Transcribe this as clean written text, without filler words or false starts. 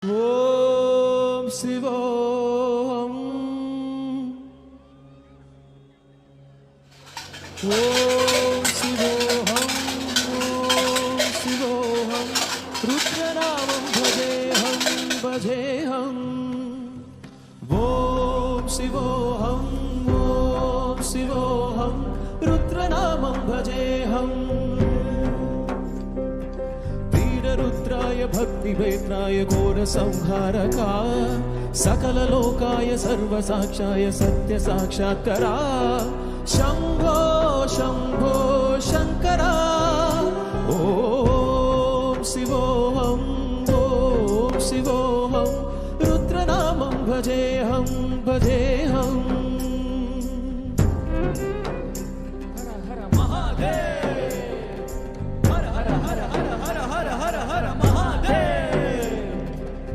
ఓం శివోహం ఓం శివోహం ఓం శివోహం రుద్రనామం భజేహం భజేహం ఓం శివోహం ఓం శివోహం రుద్రనామం భజేహం रुद्राय भक्तिवेत्राय घोर संहारका सकल लोकाय सर्वसाक्षाय सत्य साक्षात्करा शंभो शंभो शंकरा ओम शिवोहम रुद्रनामं भजेहं भजेहं